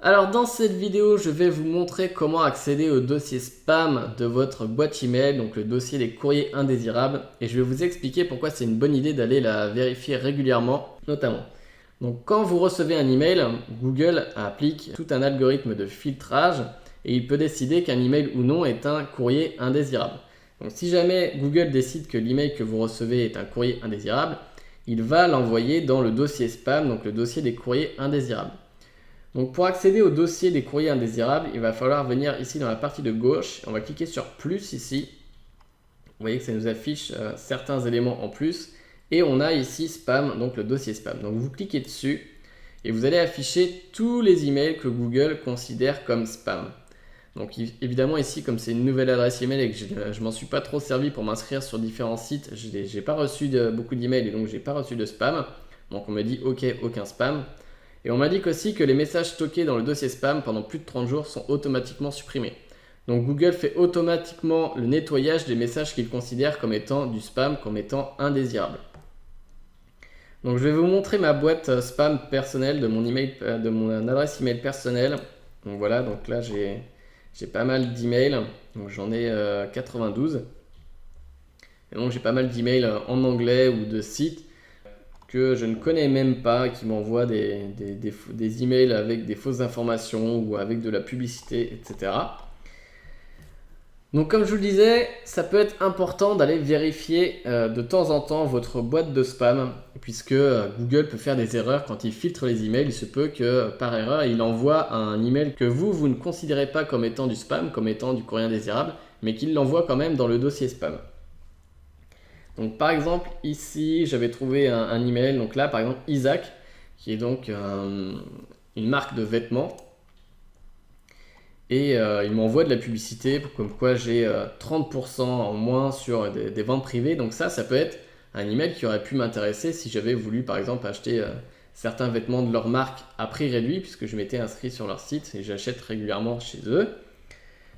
Alors dans cette vidéo, je vais vous montrer comment accéder au dossier spam de votre boîte email, donc le dossier des courriers indésirables, et je vais vous expliquer pourquoi c'est une bonne idée d'aller la vérifier régulièrement, notamment. Donc quand vous recevez un email, Google applique tout un algorithme de filtrage et il peut décider qu'un email ou non est un courrier indésirable. Donc si jamais Google décide que l'email que vous recevez est un courrier indésirable, il va l'envoyer dans le dossier spam, donc le dossier des courriers indésirables. Donc pour accéder au dossier des courriers indésirables, il va falloir venir ici dans la partie de gauche. On va cliquer sur plus ici. Vous voyez que ça nous affiche certains éléments en plus. Et on a ici spam, donc le dossier spam. Donc vous cliquez dessus et vous allez afficher tous les emails que Google considère comme spam. Donc évidemment ici, comme c'est une nouvelle adresse email et que je m'en suis pas trop servi pour m'inscrire sur différents sites, je n'ai pas reçu beaucoup d'emails et donc j'ai pas reçu de spam. Donc on me dit OK, aucun spam. Et on m'indique aussi que les messages stockés dans le dossier spam pendant plus de 30 jours sont automatiquement supprimés. Donc Google fait automatiquement le nettoyage des messages qu'il considère comme étant du spam, comme étant indésirables. Donc je vais vous montrer ma boîte spam personnelle de mon email, de mon adresse email personnelle. Donc voilà, donc là j'ai pas mal d'emails, donc j'en ai 92. Et donc j'ai pas mal d'emails en anglais ou de sites que je ne connais même pas, qui m'envoient des emails avec des fausses informations ou avec de la publicité, etc. Donc comme je vous le disais, ça peut être important d'aller vérifier de temps en temps votre boîte de spam, puisque Google peut faire des erreurs quand il filtre les emails. Il se peut que par erreur, il envoie un email que vous ne considérez pas comme étant du spam, comme étant du courrier indésirable, mais qu'il l'envoie quand même dans le dossier spam. Donc par exemple ici j'avais trouvé un email, donc là par exemple Isaac, qui est donc une marque de vêtements, et il m'envoie de la publicité comme quoi j'ai 30% en moins sur des ventes privées. Donc ça peut être un email qui aurait pu m'intéresser si j'avais voulu par exemple acheter certains vêtements de leur marque à prix réduit, puisque je m'étais inscrit sur leur site et j'achète régulièrement chez eux.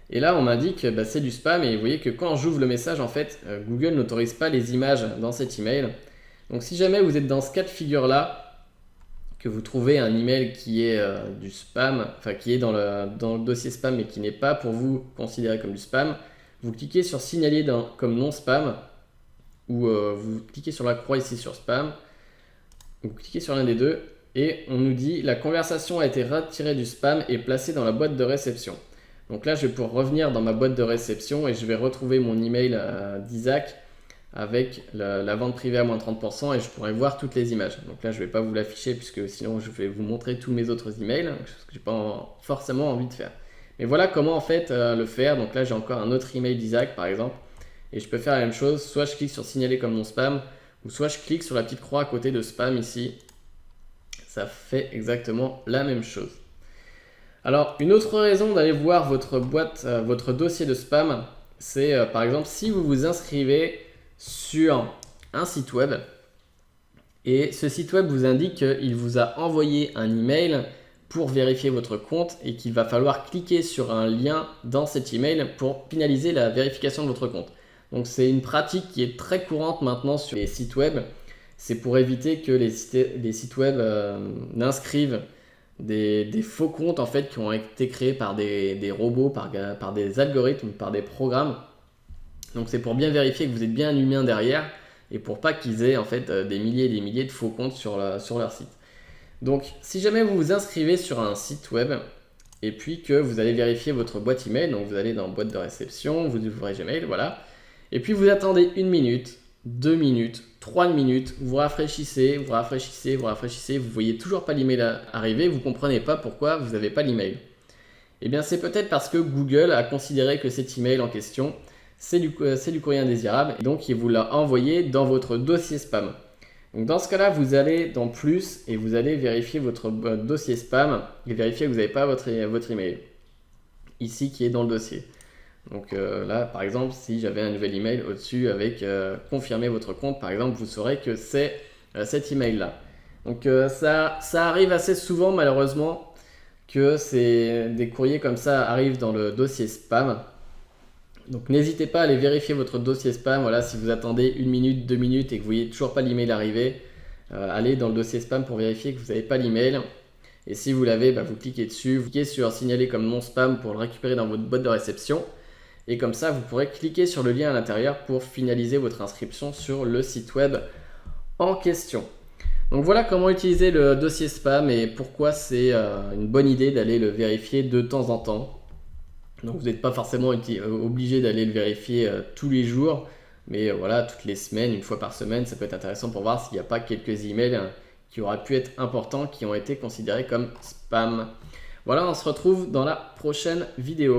Et là, on m'indique que c'est du spam, et vous voyez que quand j'ouvre le message, en fait, Google n'autorise pas les images dans cet email. Donc si jamais vous êtes dans ce cas de figure-là, que vous trouvez un email qui est du spam, enfin qui est dans le dossier spam mais qui n'est pas pour vous considéré comme du spam, vous cliquez sur signaler comme non spam, ou vous cliquez sur la croix ici sur spam, vous cliquez sur l'un des deux, et on nous dit la conversation a été retirée du spam et placée dans la boîte de réception. Donc là, je vais pouvoir revenir dans ma boîte de réception et je vais retrouver mon email d'Isaac avec la vente privée à moins 30%, et je pourrai voir toutes les images. Donc là, je ne vais pas vous l'afficher puisque sinon je vais vous montrer tous mes autres emails, ce que je n'ai pas forcément envie de faire. Mais voilà comment en fait le faire. Donc là, j'ai encore un autre email d'Isaac par exemple, et je peux faire la même chose. Soit je clique sur signaler comme non spam, ou soit je clique sur la petite croix à côté de spam ici. Ça fait exactement la même chose. Alors, une autre raison d'aller voir votre boîte, votre dossier de spam, c'est par exemple si vous vous inscrivez sur un site web et ce site web vous indique qu'il vous a envoyé un email pour vérifier votre compte et qu'il va falloir cliquer sur un lien dans cet email pour finaliser la vérification de votre compte. Donc, c'est une pratique qui est très courante maintenant sur les sites web. C'est pour éviter que les sites web n'inscrivent des faux comptes en fait qui ont été créés par des robots, par des algorithmes, par des programmes. Donc c'est pour bien vérifier que vous êtes bien un humain derrière et pour pas qu'ils aient en fait des milliers et des milliers de faux comptes sur leur site. Donc si jamais vous vous inscrivez sur un site web et puis que vous allez vérifier votre boîte email, donc vous allez dans boîte de réception, vous ouvrez Gmail, voilà, et puis vous attendez 1 minute, 2 minutes, 3 minutes, vous rafraîchissez, vous rafraîchissez, vous rafraîchissez, vous voyez toujours pas l'email arriver, vous comprenez pas pourquoi vous n'avez pas l'email. Eh bien c'est peut-être parce que Google a considéré que cet email en question c'est du courrier indésirable, et donc il vous l'a envoyé dans votre dossier spam. Donc dans ce cas-là, vous allez dans plus et vous allez vérifier votre dossier spam et vérifier que vous n'avez pas votre email ici qui est dans le dossier. Donc là, par exemple, si j'avais un nouvel email au-dessus avec confirmer votre compte, par exemple, vous saurez que c'est cet email-là. Donc ça arrive assez souvent, malheureusement, que des courriers comme ça arrivent dans le dossier spam. Donc n'hésitez pas à aller vérifier votre dossier spam. Voilà, si vous attendez 1 minute, 2 minutes et que vous voyez toujours pas l'email arriver, allez dans le dossier spam pour vérifier que vous n'avez pas l'email. Et si vous l'avez, vous cliquez dessus, vous cliquez sur signaler comme non spam pour le récupérer dans votre boîte de réception. Et comme ça, vous pourrez cliquer sur le lien à l'intérieur pour finaliser votre inscription sur le site web en question. Donc voilà comment utiliser le dossier spam et pourquoi c'est une bonne idée d'aller le vérifier de temps en temps. Donc vous n'êtes pas forcément obligé d'aller le vérifier tous les jours, mais voilà, toutes les semaines, une fois par semaine, ça peut être intéressant pour voir s'il n'y a pas quelques emails qui auraient pu être importants, qui ont été considérés comme spam. Voilà, on se retrouve dans la prochaine vidéo.